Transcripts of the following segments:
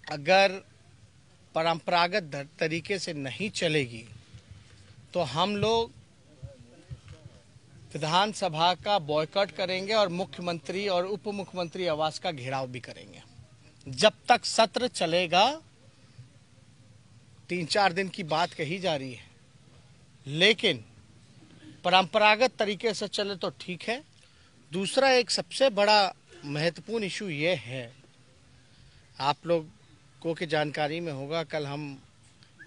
अगर परंपरागत तरीके से नहीं चलेगी तो हम लोग विधानसभा का बॉयकॉट करेंगे और मुख्यमंत्री और उप मुख्यमंत्री आवास का घेराव भी करेंगे। जब तक सत्र चलेगा, 3-4 दिन की बात कही जा रही है, लेकिन परंपरागत तरीके से चले तो ठीक है। दूसरा एक सबसे बड़ा महत्वपूर्ण इशू ये है, आप लोगों की जानकारी में होगा, कल हम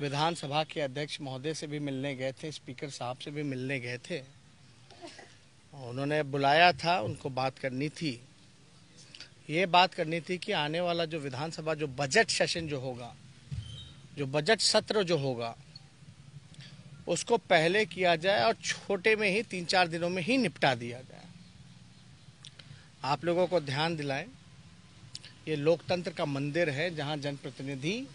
विधानसभा के अध्यक्ष महोदय से भी मिलने गए थे, स्पीकर साहब से भी मिलने गए थे। उन्होंने बुलाया था, उनको बात करनी थी। ये बात करनी थी कि आने वाला जो विधानसभा जो बजट सेशन जो होगा, जो बजट सत्र जो होगा, उसको पहले किया जाए और छोटे में ही 3-4 दिनों में ही निपटा दिया जाए। आप लोगों को ध्यान दिलाएं, ये लोकतंत्र का मंदिर है जहां जनप्रतिनिधि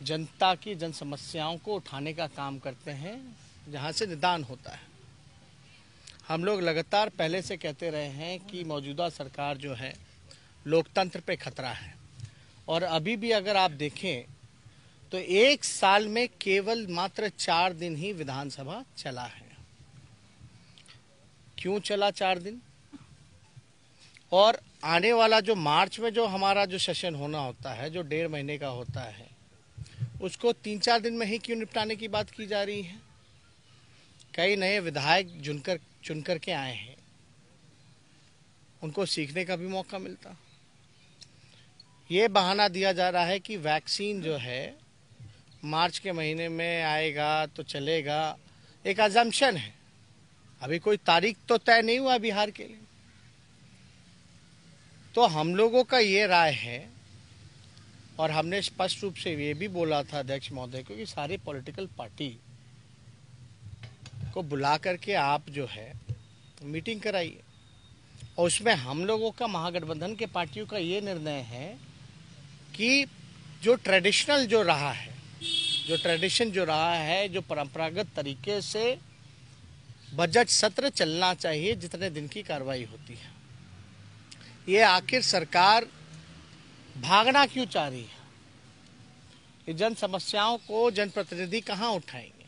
जनता की जन समस्याओं को उठाने का काम करते हैं, जहां से निदान होता है। हम लोग लगातार पहले से कहते रहे हैं कि मौजूदा सरकार जो है लोकतंत्र पे खतरा है, और अभी भी अगर आप देखें तो 1 साल में केवल मात्र 4 दिन ही विधानसभा चला है। क्यों चला 4 दिन? और आने वाला जो मार्च में जो हमारा जो सेशन होना होता है, जो 1.5 महीने का होता है, उसको 3-4 दिन में ही क्यों निपटाने की बात की जा रही है? कई नए विधायक चुनकर के आए हैं, उनको सीखने का भी मौका मिलता। ये बहाना दिया जा रहा है कि वैक्सीन जो है मार्च के महीने में आएगा तो चलेगा, एक अजम्पशन है। अभी कोई तारीख तो तय नहीं हुआ बिहार के लिए। तो हम लोगों का ये राय है, और हमने स्पष्ट रूप से ये भी बोला था अध्यक्ष महोदय को कि सारे पॉलिटिकल पार्टी को बुला करके आप जो है मीटिंग कराइए, और उसमें हम लोगों का, महागठबंधन के पार्टियों का ये निर्णय है कि जो ट्रेडिशनल जो रहा है, जो ट्रेडिशन जो रहा है, जो परंपरागत तरीके से बजट सत्र चलना चाहिए, जितने दिन की कार्रवाई होती है। ये आखिर सरकार भागना क्यों चाह रही है? ये जन समस्याओं को जनप्रतिनिधि कहाँ उठाएंगे?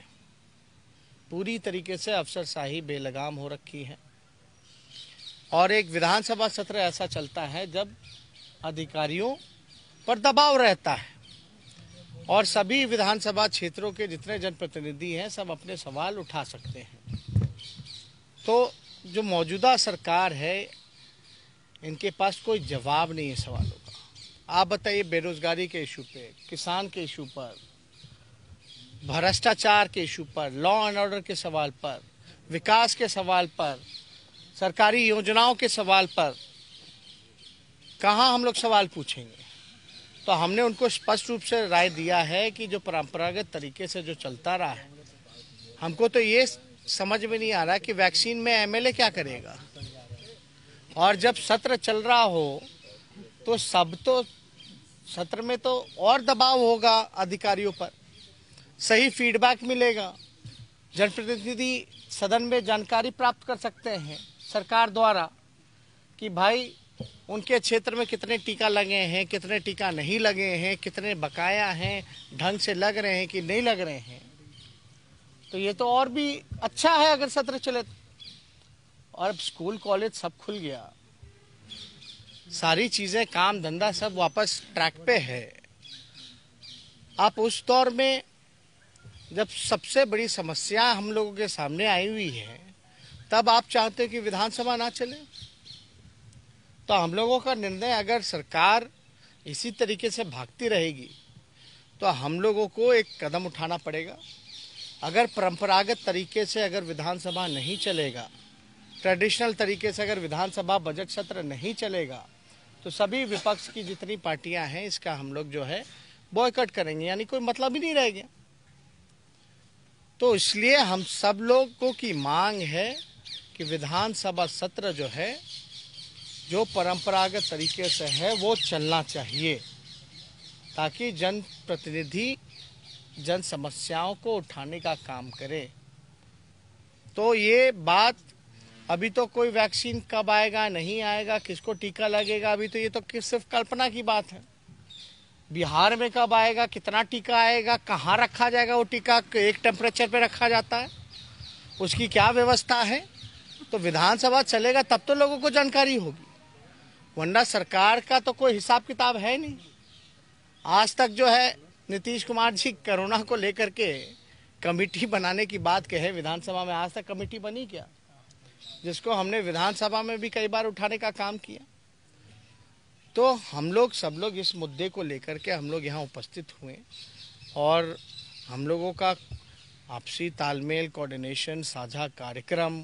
पूरी तरीके से अफसरशाही बेलगाम हो रखी है, और एक विधानसभा सत्र ऐसा चलता है जब अधिकारियों पर दबाव रहता है, और सभी विधानसभा क्षेत्रों के जितने जनप्रतिनिधि हैं सब अपने सवाल उठा सकते हैं। तो जो मौजूदा सरकार है, इनके पास कोई जवाब नहीं है सवालों का। आप बताइए, बेरोजगारी के इशू पे, किसान के इशू पर, भ्रष्टाचार के इशू पर, लॉ एंड ऑर्डर के सवाल पर, विकास के सवाल पर, सरकारी योजनाओं के सवाल पर कहाँ हम लोग सवाल पूछेंगे? तो हमने उनको स्पष्ट रूप से राय दिया है कि जो परंपरागत तरीके से जो चलता रहा है, हमको तो ये समझ में नहीं आ रहा कि वैक्सीन में एमएलए क्या करेगा। और जब सत्र चल रहा हो तो सत्र में तो और दबाव होगा अधिकारियों पर, सही फीडबैक मिलेगा, जनप्रतिनिधि सदन में जानकारी प्राप्त कर सकते हैं सरकार द्वारा कि भाई उनके क्षेत्र में कितने टीका लगे हैं, कितने टीका नहीं लगे हैं, कितने बकाया हैं, ढंग से लग रहे हैं कि नहीं लग रहे हैं। तो ये तो और भी अच्छा है अगर सत्र चले। और अब स्कूल कॉलेज सब खुल गया, सारी चीजें, काम धंधा सब वापस ट्रैक पे है। आप उस दौर में जब सबसे बड़ी समस्या हम लोगों के सामने आई हुई है, तब आप चाहते कि विधानसभा ना चले? तो हम लोगों का निर्णय, अगर सरकार इसी तरीके से भागती रहेगी तो हम लोगों को एक कदम उठाना पड़ेगा। अगर परंपरागत तरीके से अगर विधानसभा नहीं चलेगा, ट्रेडिशनल तरीके से अगर विधानसभा बजट सत्र नहीं चलेगा, तो सभी विपक्ष की जितनी पार्टियां हैं इसका हम लोग जो है बॉयकॉट करेंगे, यानी कोई मतलब ही नहीं रह गया। तो इसलिए हम सब लोगों की मांग है कि विधानसभा सत्र जो है, जो परंपरागत तरीके से है वो चलना चाहिए, ताकि जनप्रतिनिधि जन समस्याओं को उठाने का काम करे। तो ये बात, अभी तो कोई वैक्सीन कब आएगा, नहीं आएगा, किसको टीका लगेगा, अभी तो ये तो सिर्फ कल्पना की बात है। बिहार में कब आएगा, कितना टीका आएगा, कहाँ रखा जाएगा, वो टीका एक टेम्परेचर पे रखा जाता है, उसकी क्या व्यवस्था है। तो विधानसभा चलेगा तब तो लोगों को जानकारी होगी, वरना सरकार का तो कोई हिसाब किताब है नहीं। आज तक जो है नीतीश कुमार जी कोरोना को लेकर के कमेटी बनाने की बात कहे विधानसभा में, आज तक कमेटी बनी क्या, जिसको हमने विधानसभा में भी कई बार उठाने का काम किया। तो हम लोग सब लोग इस मुद्दे को लेकर के हम लोग यहाँ उपस्थित हुए और हम लोगों का आपसी तालमेल, कोऑर्डिनेशन, साझा कार्यक्रम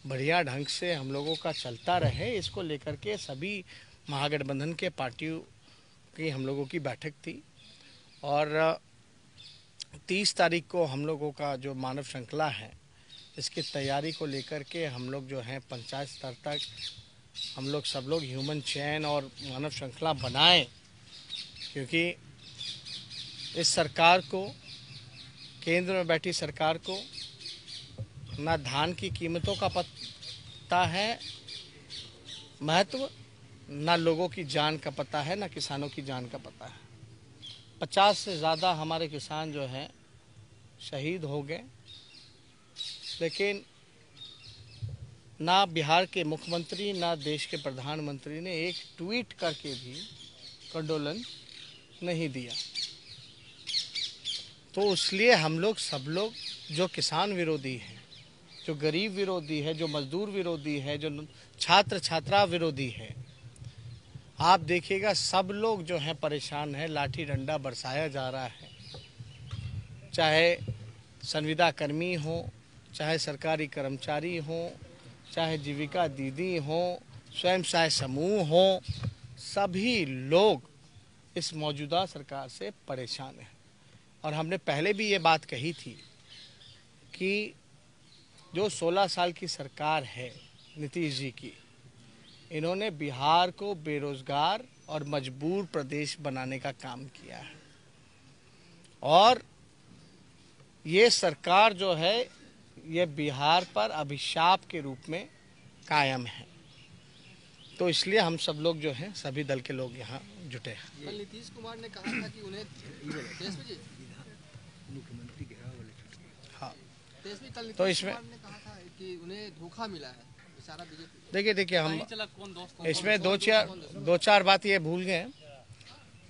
बढ़िया ढंग से हम लोगों का चलता रहे, इसको लेकर के सभी महागठबंधन के पार्टियों की हम लोगों की बैठक थी। और 30 तारीख को हम लोगों का जो मानव श्रृंखला है, इसकी तैयारी को लेकर के हम लोग जो हैं पंचायत स्तर तक हम लोग सब लोग ह्यूमन चेन और मानव श्रृंखला बनाएं, क्योंकि इस सरकार को, केंद्र में बैठी सरकार को ना धान की कीमतों का पता है महत्व, ना लोगों की जान का पता है, ना किसानों की जान का पता है। 50 से ज़्यादा हमारे किसान जो हैं शहीद हो गए, लेकिन ना बिहार के मुख्यमंत्री ना देश के प्रधानमंत्री ने एक ट्वीट करके भी कंडोलेंस नहीं दिया। तो इसलिए हम लोग सब लोग जो किसान विरोधी हैं, जो गरीब विरोधी है, जो मजदूर विरोधी है, जो छात्र छात्रा विरोधी है, आप देखिएगा सब लोग जो हैं परेशान हैं, लाठी डंडा बरसाया जा रहा है। चाहे संविदा कर्मी हो, चाहे सरकारी कर्मचारी हो, चाहे जीविका दीदी हो, स्वयं सहायता समूह हो, सभी लोग इस मौजूदा सरकार से परेशान हैं। और हमने पहले भी ये बात कही थी कि जो 16 साल की सरकार है नीतीश जी की, इन्होंने बिहार को बेरोजगार और मजबूर प्रदेश बनाने का काम किया है। और ये सरकार जो है ये बिहार पर अभिशाप के रूप में कायम है। तो इसलिए हम सब लोग जो हैं, सभी दल के लोग यहाँ जुटे हैं। कल नीतीश कुमार ने कहा था कि उन्हें मुख्यमंत्री हाँ, तो इसमें ने कहा था कि उन्हें धोखा मिला है सारा बीजेपी। देखिए हम इसमें दो चार बात ये भूल गए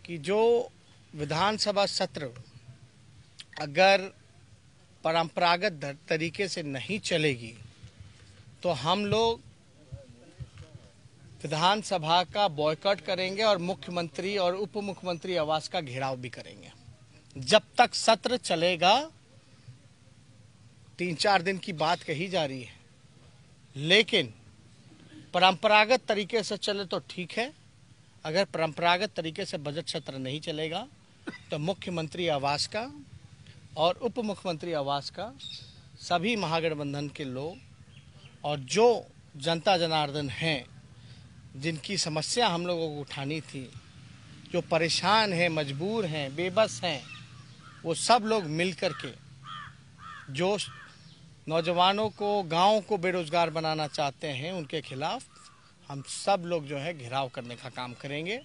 कि जो विधानसभा सत्र अगर परंपरागत तरीके से नहीं चलेगी तो हम लोग विधानसभा का बॉयकॉट करेंगे और मुख्यमंत्री और उप मुख्यमंत्री आवास का घेराव भी करेंगे। जब तक सत्र चलेगा, 3-4 दिन की बात कही जा रही है, लेकिन परंपरागत तरीके से चले तो ठीक है। अगर परंपरागत तरीके से बजट सत्र नहीं चलेगा तो मुख्यमंत्री आवास का और उप मुख्यमंत्री आवास का सभी महागठबंधन के लोग और जो जनता जनार्दन हैं, जिनकी समस्या हम लोगों को उठानी थी, जो परेशान हैं, मजबूर हैं, बेबस हैं, वो सब लोग मिल कर के जो नौजवानों को, गांव को बेरोजगार बनाना चाहते हैं, उनके खिलाफ हम सब लोग जो है घेराव करने का काम करेंगे।